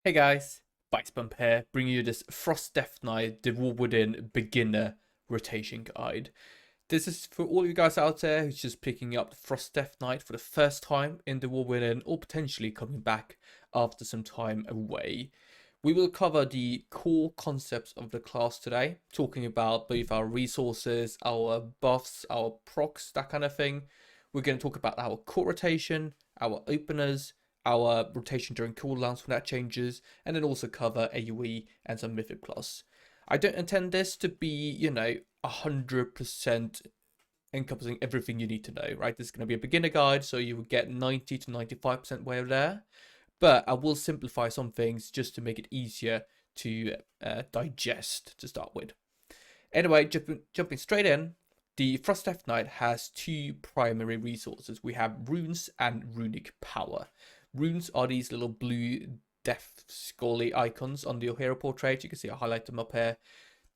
Hey guys, Bicepspump here, bringing you this Frost Death Knight The War Within Beginner Rotation Guide. This is for all you guys out there who's just picking up the Frost Death Knight for the first time in The War Within, or potentially coming back after some time away. We will cover the core concepts of the class today, talking about both our resources, our buffs, our procs, that kind of thing. We're going to talk about our core rotation, our openers, our rotation during cooldowns when that changes, and then also cover AoE and some Mythic Plus. I don't intend this to be, 100% encompassing everything you need to know, right? This is going to be a beginner guide, so you will get 90 to 95% way there. But I will simplify some things just to make it easier to digest to start with. Anyway, jumping straight in, the Frost Death Knight has two primary resources. We have runes and runic power. Runes are these little blue death scully icons on your hero portrait. You can see I highlight them up here.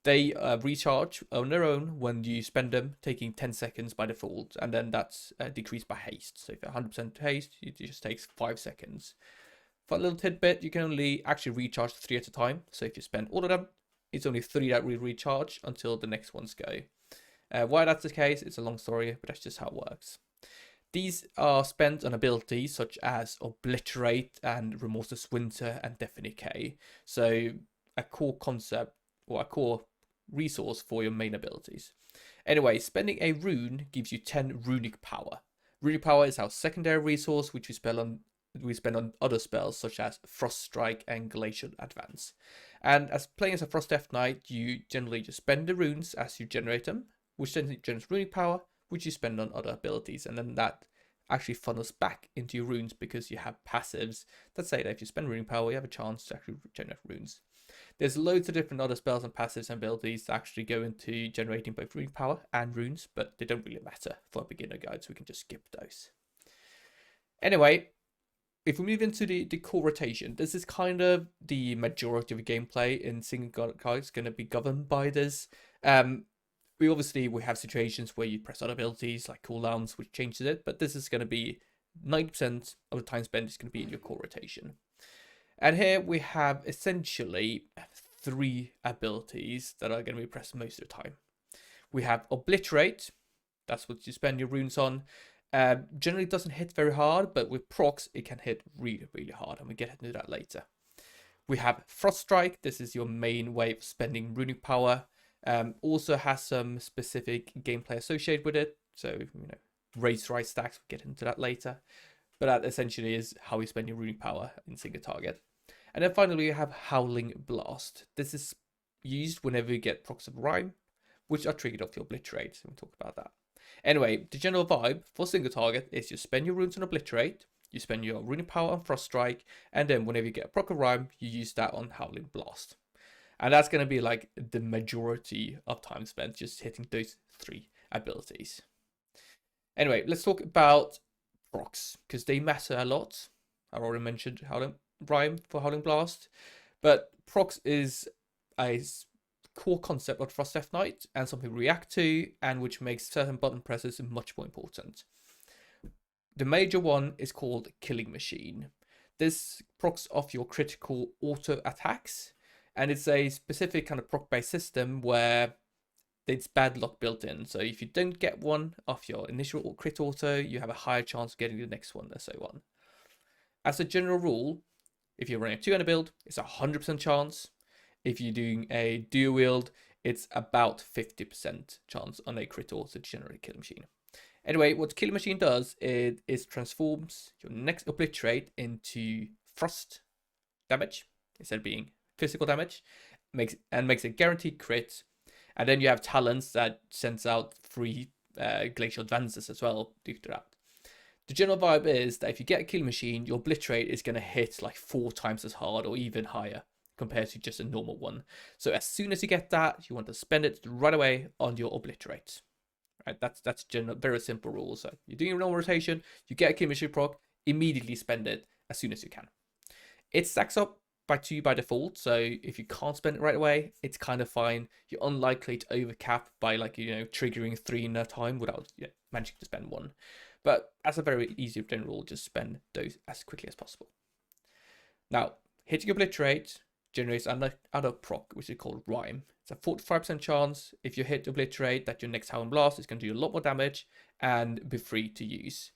They recharge on their own when you spend them, taking 10 seconds by default, and then that's decreased by haste. So if you're 100% haste, it just takes 5 seconds. For a little tidbit, you can only actually recharge 3 at a time. So if you spend all of them, it's only 3 that will recharge until the next ones go. Why that's the case, it's a long story, but that's just how it works. These are spent on abilities such as Obliterate and Remorseless Winter and Deafening Decay. So a core concept or a core resource for your main abilities. Anyway, spending a rune gives you 10 runic power. Runic power is our secondary resource, which we spend on other spells such as Frost Strike and Glacial Advance. And as playing as a Frost Death Knight, you generally just spend the runes as you generate them, which then generates runic power, which you spend on other abilities, and then that actually funnels back into your runes because you have passives that say that if you spend runic power, you have a chance to actually generate runes. There's loads of different other spells and passives and abilities that actually go into generating both runic power and runes, but they don't really matter for a beginner guide, so we can just skip those. Anyway, if we move into the core rotation, this is kind of the majority of the gameplay in single guides going to be governed by this. We have situations where you press other abilities like cooldowns, which changes it, but this is going to be 90% of the time spent is going to be in your core rotation. And here we have essentially 3 abilities that are going to be pressed most of the time. We have Obliterate, that's what you spend your runes on. Generally doesn't hit very hard, but with procs it can hit really, really hard, and we get into that later. We have Frost Strike, this is your main way of spending runic power. Also has some specific gameplay associated with it, so Razorice stacks, we'll get into that later, but that essentially is how you spend your runic power in single target. And then finally we have Howling Blast. This is used whenever you get procs of Rhyme, which are triggered off your Obliterate, so we'll talk about that. Anyway, the general vibe for single target is you spend your runes on Obliterate, you spend your runic power on Frost Strike, and then whenever you get a proc of Rhyme, you use that on Howling Blast. And that's going to be like the majority of time spent just hitting those 3 abilities. Anyway, let's talk about procs, because they matter a lot. I already mentioned Howling Rhyme for Howling Blast, but procs is a core concept of Frost Death Knight and something we react to, and which makes certain button presses much more important. The major one is called Killing Machine. This procs off your critical auto attacks, and it's a specific kind of proc-based system where it's bad luck built in. So if you don't get one off your initial crit auto, you have a higher chance of getting the next one, and so on. As a general rule, if you're running a 2-handed build, it's a 100% chance. If you're doing a dual wield, it's about 50% chance on a crit auto to generate Killing Machine. Anyway, what Killing Machine does is transforms your next Obliterate into frost damage instead of being physical damage, makes a guaranteed crit, and then you have talents that sends out 3 glacial advances as well due to that. The general vibe is that if you get a Killing Machine, your Obliterate is going to hit like 4 times as hard or even higher compared to just a normal one. So as soon as you get that, you want to spend it right away on your Obliterate. Right? That's general, very simple rule. So you're doing a normal rotation, you get a Killing Machine proc, immediately spend it as soon as you can. It stacks up by 2 by default, so if you can't spend it right away, it's kind of fine. You're unlikely to overcap by triggering 3 in a time without managing to spend one. But as a very easy general rule, just spend those as quickly as possible. Now, hitting Obliterate generates another proc, which is called Rhyme. It's a 45% chance if you hit Obliterate that your next Howling Blast is going to do a lot more damage and be free to use.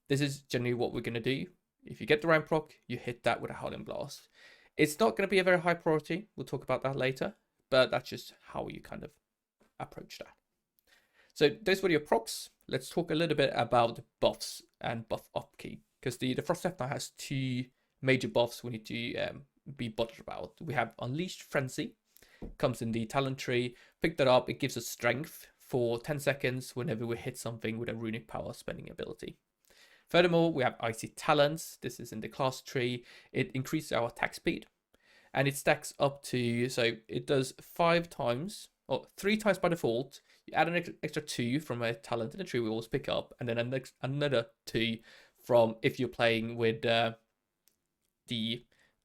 This is generally what we're going to do. If you get the Rhyme proc, you hit that with a Howling Blast. It's not going to be a very high priority. We'll talk about that later, but that's just how you kind of approach that. So those were your procs. Let's talk a little bit about buffs and buff upkeep, because the Frost Death Knight has two major buffs we need to be bothered about. We have Unleashed Frenzy, comes in the talent tree. Pick that up, it gives us strength for 10 seconds whenever we hit something with a runic power spending ability. Furthermore, we have Icy Talents. This is in the class tree. It increases our attack speed, and it stacks up to, so it does 5 times, or 3 times by default. You add an extra 2 from a talent in the tree we always pick up, and then another 2 from if you're playing with the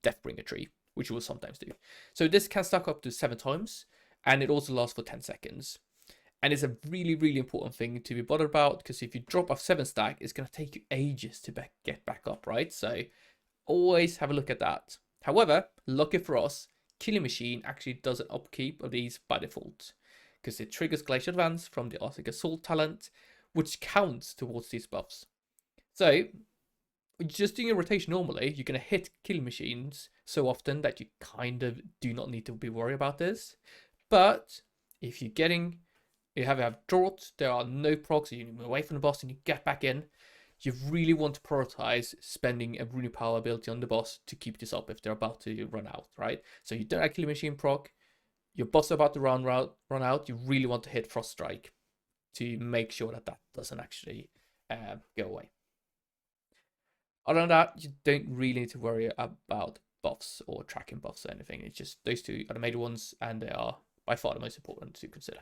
Deathbringer tree, which you will sometimes do. So this can stack up to 7 times, and it also lasts for 10 seconds. And it's a really, really important thing to be bothered about, because if you drop off 7 stack, it's going to take you ages to get back up, right? So always have a look at that. However, lucky for us, Killing Machine actually does an upkeep of these by default, because it triggers Glacial Advance from the Arctic Assault talent, which counts towards these buffs. So just doing a rotation normally, you're going to hit Killing Machines so often that you kind of do not need to be worried about this. But if you're getting... you have drought, there are no procs, you move away from the boss and you get back in, you really want to prioritize spending a runic power ability on the boss to keep this up if they're about to run out, right? So you don't have Killing Machine proc, your boss is about to run out, you really want to hit Frost Strike to make sure that that doesn't actually go away. Other than that, you don't really need to worry about buffs or tracking buffs or anything. It's just those two are the major ones, and they are by far the most important to consider.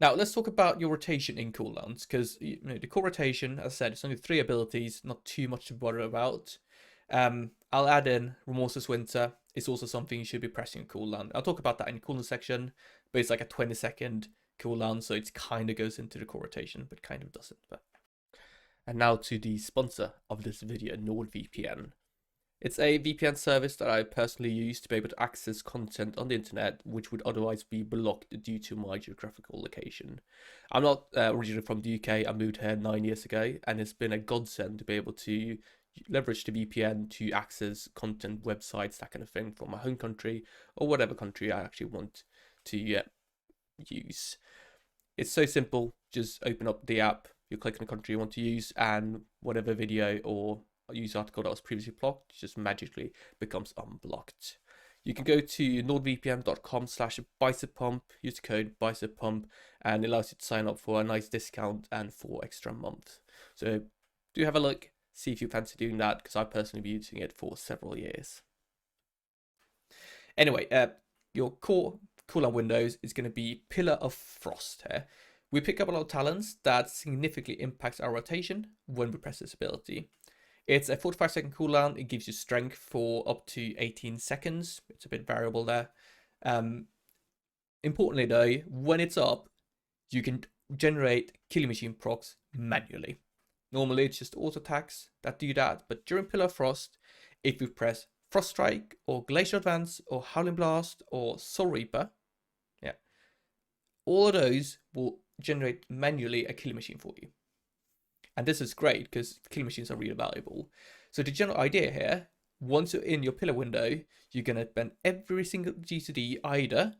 Now, let's talk about your rotation in cooldowns, because the core rotation, as I said, it's only 3 abilities, not too much to bother about. I'll add in Remorseless Winter. It's also something you should be pressing in cooldown. I'll talk about that in the cooldown section, but it's like a 20-second cooldown, so it kind of goes into the core rotation, but kind of doesn't. And now to the sponsor of this video, NordVPN. It's a VPN service that I personally use to be able to access content on the internet which would otherwise be blocked due to my geographical location. I'm not originally from the UK, I moved here 9 years ago, and it's been a godsend to be able to leverage the VPN to access content, websites, that kind of thing from my home country or whatever country I actually want to use. It's so simple, just open up the app, you click on the country you want to use, and whatever video or news article that was previously blocked just magically becomes unblocked. You can go to nordvpn.com/bicepspump, use the code bicepspump, and it allows you to sign up for a nice discount and 4 extra months. So do have a look, see if you fancy doing that, because I've personally been using it for several years. Anyway, your core cooldown windows is going to be Pillar of Frost here. We pick up a lot of talents that significantly impacts our rotation when we press this ability. It's a 45-second cooldown. It gives you strength for up to 18 seconds. It's a bit variable there. Importantly though, when it's up, you can generate Killing Machine procs manually. Normally it's just auto attacks that do that, but during Pillar of Frost, if you press Frost Strike or Glacial Advance or Howling Blast or Soul Reaper, all of those will generate manually a Killing Machine for you. And this is great because Killing Machines are really valuable. So the general idea here, once you're in your pillar window, you're going to spend every single GCD either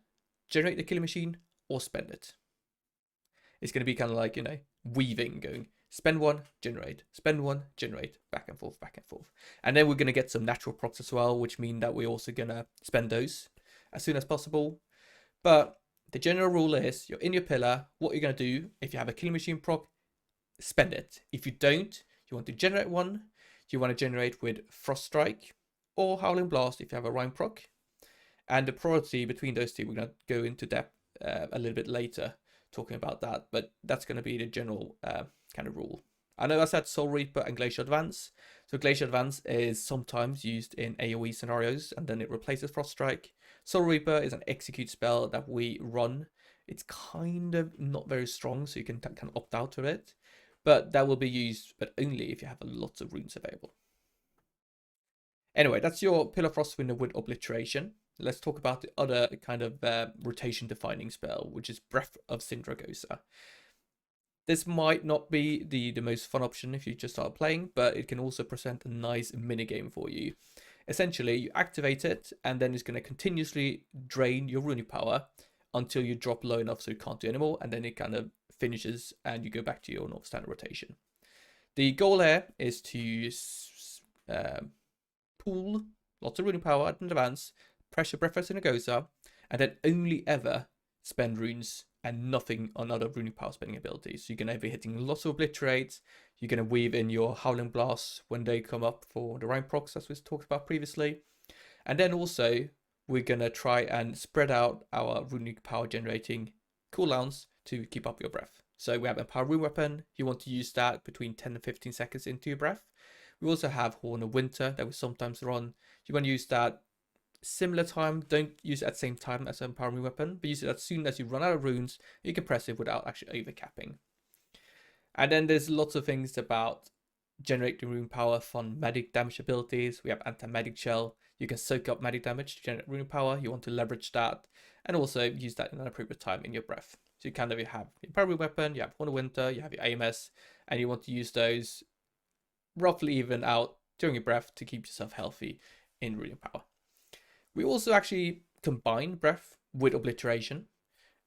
generate the Killing Machine or spend it. It's going to be kind of like, weaving, going spend one, generate, spend one, generate, back and forth, back and forth. And then we're going to get some natural procs as well, which mean that we're also going to spend those as soon as possible. But the general rule is, you're in your pillar, what you're going to do, if you have a Killing Machine proc, spend it. If you don't, you want to generate one, you want to generate with Frost Strike or Howling Blast if you have a Rhyme proc. And the priority between those two, we're going to go into depth a little bit later, talking about that, but that's going to be the general kind of rule. I know I said Soul Reaper and Glacial Advance. So Glacial Advance is sometimes used in AoE scenarios, and then it replaces Frost Strike. Soul Reaper is an execute spell that we run It's kind of not very strong, so you can kind of opt out of it. But that will be used, but only if you have a lot of runes available. Anyway, that's your Pillar Frost winner with Obliteration. Let's talk about the other kind of rotation defining spell, which is Breath of Sindragosa. This might not be the most fun option if you just start playing, but it can also present a nice minigame for you. Essentially, you activate it, and then it's going to continuously drain your runic power until you drop low enough so you can't do anymore, and then it kind of finishes and you go back to your normal standard rotation. The goal here is to pool lots of runic power in advance, pressure Breath of Sindragosa, and then only ever spend runes and nothing on other runic power spending abilities. So you're going to be hitting lots of Obliterates, you're going to weave in your Howling Blasts when they come up for the Rhyme Procs, as we talked about previously. And then also, we're going to try and spread out our runic power generating cooldowns to keep up your breath. So we have Empower Rune Weapon, you want to use that between 10 and 15 seconds into your breath. We also have Horn of Winter that we sometimes run. You want to use that similar time, don't use it at the same time as an empowering weapon, but use it as soon as you run out of runes, you can press it without actually overcapping. And then there's lots of things about generating rune power from magic damage abilities. We have anti-magic shell. You can soak up magic damage to generate rune power. You want to leverage that and also use that in an appropriate time in your breath. So you kind of have your empowering weapon, you have Horn of Winter, you have your AMS, and you want to use those roughly even out during your breath to keep yourself healthy in rune power. We also actually combine Breath with Obliteration.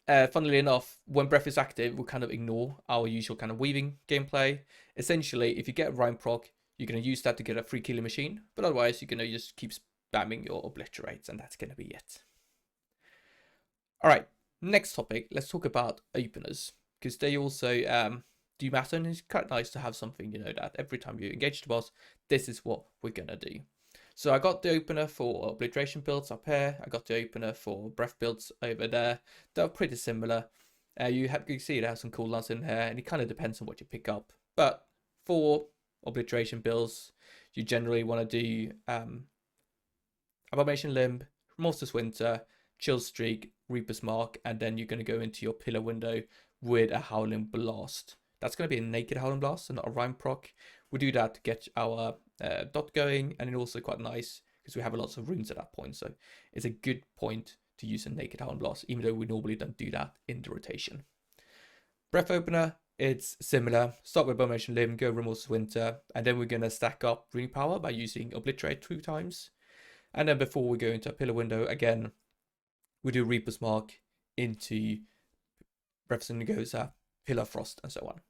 Funnily enough, when Breath is active, we'll kind of ignore our usual kind of weaving gameplay. Essentially, if you get a Rhyme Proc, you're going to use that to get a free killing machine, but otherwise you're going to just keep spamming your Obliterates, and that's going to be it. Alright, next topic, let's talk about openers, because they also do matter, and it's quite nice to have something, you know, that every time you engage the boss, this is what we're going to do. So I got the opener for Obliteration builds up here. I got the opener for Breath builds over there. They're pretty similar. You can see it has some cooldowns in here, and it kind of depends on what you pick up. But for Obliteration builds, you generally want to do Abomination Limb, Monster's Winter, Chill Streak, Reaper's Mark, and then you're going to go into your pillar window with a Howling Blast. That's going to be a naked Howling Blast and not a Rhyme Proc. We do that to get our dot going, and it's also quite nice because we have lots of runes at that point, so it's a good point to use a naked Howling Blast, even though we normally don't do that in the rotation. Breath opener, it's similar. Start with Abomination Limb, go Remorseless Winter, and then we're going to stack up rune power by using Obliterate 2 times. And then before we go into a pillar window, again, we do Reaper's Mark into Breath of Sindragosa, Pillar Frost, and so on.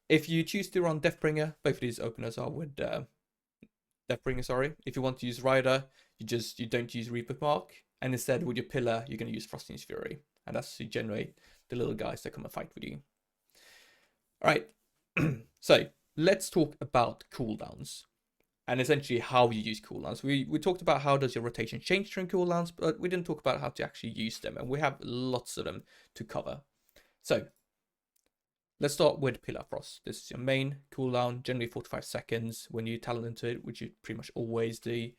If you choose to run Deathbringer, both of these openers are with Deathbringer, sorry. If you want to use Rider, you don't use Reaper's Mark, and instead with your pillar, you're going to use Frosting's Fury, and that's to generate the little guys that come and fight with you. Alright, so let's talk about cooldowns, and essentially how you use cooldowns. We talked about how does your rotation change during cooldowns, but we didn't talk about how to actually use them, and we have lots of them to cover. So let's start with Pillar Frost. This is your main cooldown, generally 45 seconds when you talent into it, which you pretty much always do.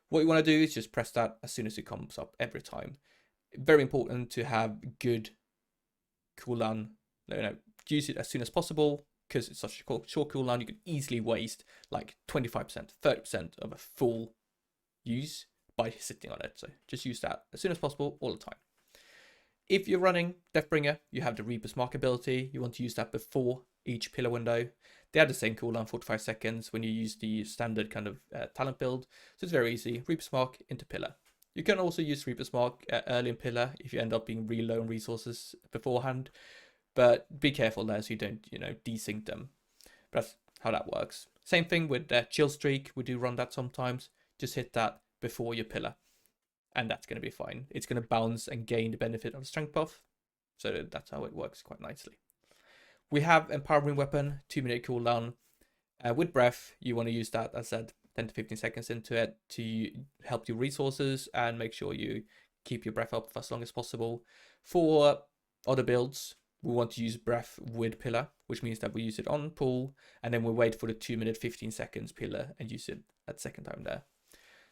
What you want to do is just press that as soon as it comes up every time. Very important to have good cooldown, use it as soon as possible, because it's such a short cooldown, you can easily waste like 25%, 30% of a full use by sitting on it. So just use that as soon as possible, all the time. If you're running Deathbringer, you have the Reaper's Mark ability. You want to use that before each pillar window. They have the same cooldown, 45 seconds, when you use the standard kind of talent build. So it's very easy. Reaper's Mark into pillar. You can also use Reaper's Mark early in pillar if you end up being really low on resources beforehand. But be careful there so you don't, desync them. But that's how that works. Same thing with Chill Streak. We do run that sometimes. Just hit that before your pillar, and that's going to be fine. It's going to bounce and gain the benefit of the strength buff. So that's how it works quite nicely. We have Empowering Weapon, 2-minute cooldown. With Breath, you want to use that, as I said, 10 to 15 seconds into it to help your resources and make sure you keep your breath up for as long as possible. For other builds, we want to use Breath with pillar, which means that we use it on pool, and then we wait for the 2-minute 15 seconds pillar and use it at the second time there.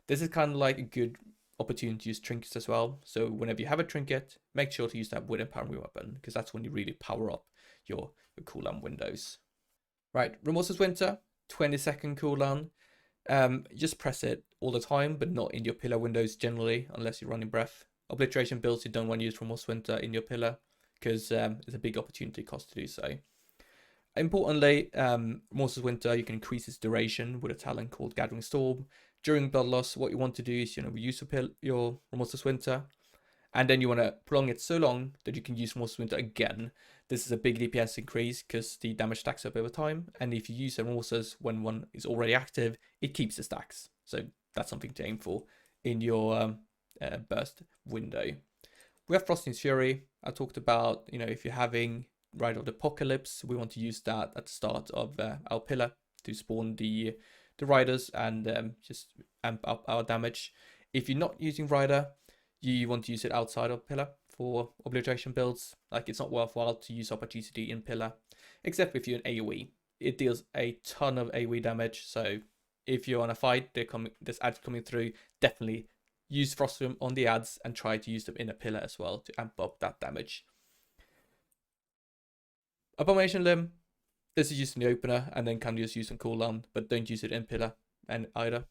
This is kind of like a good opportunity to use trinkets as well. So whenever you have a trinket, make sure to use that with empowering weapon, because that's when you really power up your cooldown windows. Right, Remorseless Winter, 20-second cooldown. Just press it all the time, but not in your pillar windows generally, unless you're running breath. Obliteration builds, you don't want to use Remorseless Winter in your pillar, because it's a big opportunity cost to do so. Importantly, Remorseless Winter, you can increase its duration with a talent called Gathering Storm. During blood loss, what you want to do is, use your Remorseless Winter, and then you want to prolong it so long that you can use Remorseless Winter again. This is a big DPS increase because the damage stacks up over time, and if you use the Remorseless when one is already active, it keeps the stacks. So that's something to aim for in your burst window. We have Frosting's Fury. I talked about, if you're having Rite of the Apocalypse, we want to use that at the start of our pillar to spawn the riders and just amp up our damage. If you're not using rider, you want to use it outside of pillar for obliteration builds. Like, it's not worthwhile to use up a GCD in pillar, except if you're an AoE. It deals a ton of AoE damage, so if you're on a fight, there's ads coming through, definitely use Frostrum on the ads and try to use them in a pillar as well to amp up that damage. Abomination Limb, this is used in the opener and then can just use on cooldown, but don't use it in pillar and either.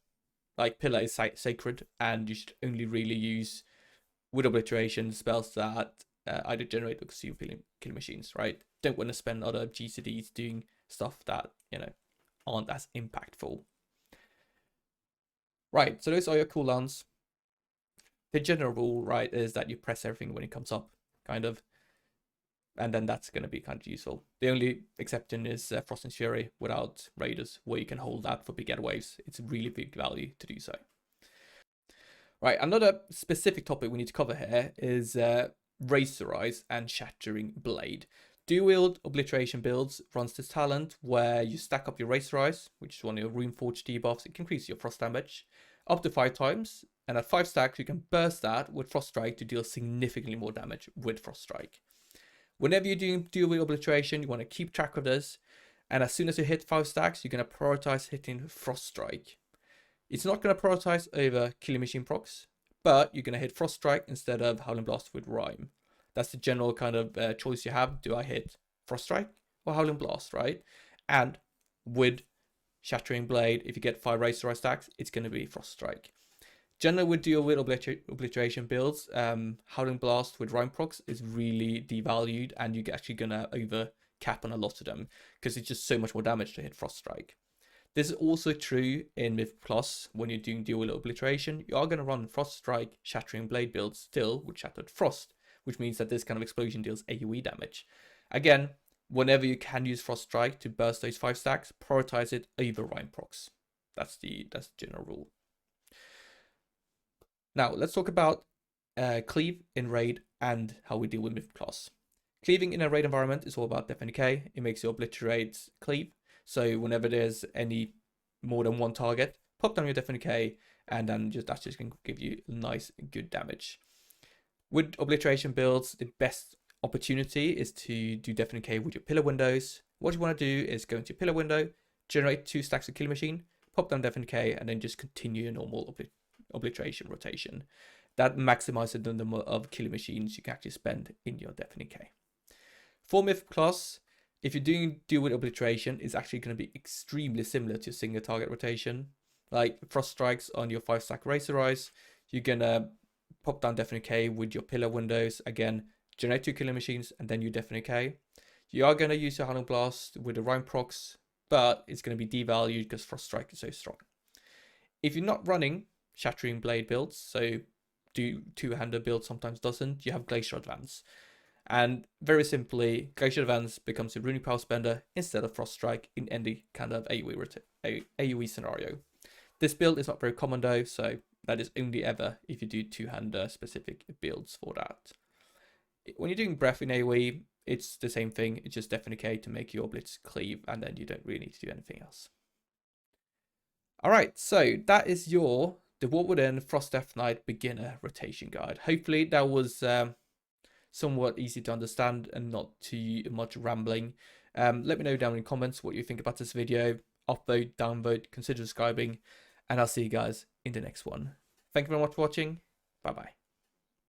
Like, pillar is sacred, and you should only really use with obliteration spells that either generate or consume killing machines, right? Don't want to spend other GCDs doing stuff that, aren't as impactful. Right, so those are your cooldowns. The general rule, right, is that you press everything when it comes up, kind of. And then that's going to be kind of useful. The only exception is Frosting's Fury without Raiders, where you can hold that for big air waves. It's a really big value to do so. Right, another specific topic we need to cover here is Razorice and Shattering Blade. Dual-wield obliteration builds runs this talent where you stack up your Razorice, which is one of your Runeforge debuffs. It can increase your frost damage up to 5 times, and at 5 stacks you can burst that with Frost Strike to deal significantly more damage with Frost Strike. Whenever you're doing dual-wield obliteration, you want to keep track of this, and as soon as you hit 5 stacks, you're going to prioritize hitting Frost Strike. It's not going to prioritize over Killing Machine procs, but you're going to hit Frost Strike instead of Howling Blast with Rime. That's the general kind of choice you have. Do I hit Frost Strike or Howling Blast, right? And with Shattering Blade, if you get 5 Razorice stacks, it's going to be Frost Strike. Generally, with dual-wield obliteration builds, Howling Blast with Rime procs is really devalued, and you're actually going to over cap on a lot of them because it's just so much more damage to hit Frost Strike. This is also true in Mythic Plus. When you're doing dual-wield obliteration, you are going to run Frost Strike, Shattering Blade builds still with Shattered Frost, which means that this kind of explosion deals AoE damage. Again, whenever you can use Frost Strike to burst those 5 stacks, prioritize it over Rime procs. That's the general rule. Now, let's talk about Cleave in Raid and how we deal with Mythic Plus. Cleaving in a Raid environment is all about Death and Decay. It makes you obliterate Cleave. So whenever there's any more than one target, pop down your Death and Decay, and then that's just going to give you nice, good damage. With obliteration builds, the best opportunity is to do Death and Decay with your pillar windows. What you want to do is go into your pillar window, generate 2 stacks of Killing Machine, pop down Death and Decay, and then just continue your normal obliteration rotation. That maximizes the number of Killing Machines you can actually spend in your Death and Decay. For Mythic Plus, if you're doing dual-wield obliteration, it's actually going to be extremely similar to single target rotation. Like Frost Strikes on your 5-stack Razorice, you're going to pop down Death and Decay with your pillar windows. Again, generate 2 Killing Machines and then you Death and Decay. You are going to use your Howling Blast with the Rime procs, but it's going to be devalued because Frost Strike is so strong. If you're not running Shattering Blade builds, so do 2-hander build sometimes doesn't, you have Glacier Advance. And very simply, Glacier Advance becomes a Runic Power Spender instead of Frost Strike in any kind of AoE scenario. This build is not very common though, so that is only ever if you do 2-hander specific builds for that. When you're doing Breath in AoE, it's the same thing. It's just Death and Decay to make your Blitz cleave, and then you don't really need to do anything else. Alright, so that is the War Within Frost Death Knight Beginner Rotation Guide. Hopefully that was somewhat easy to understand and not too much rambling. Let me know down in the comments what you think about this video. Upvote, downvote, consider subscribing, and I'll see you guys in the next one. Thank you very much for watching. Bye bye.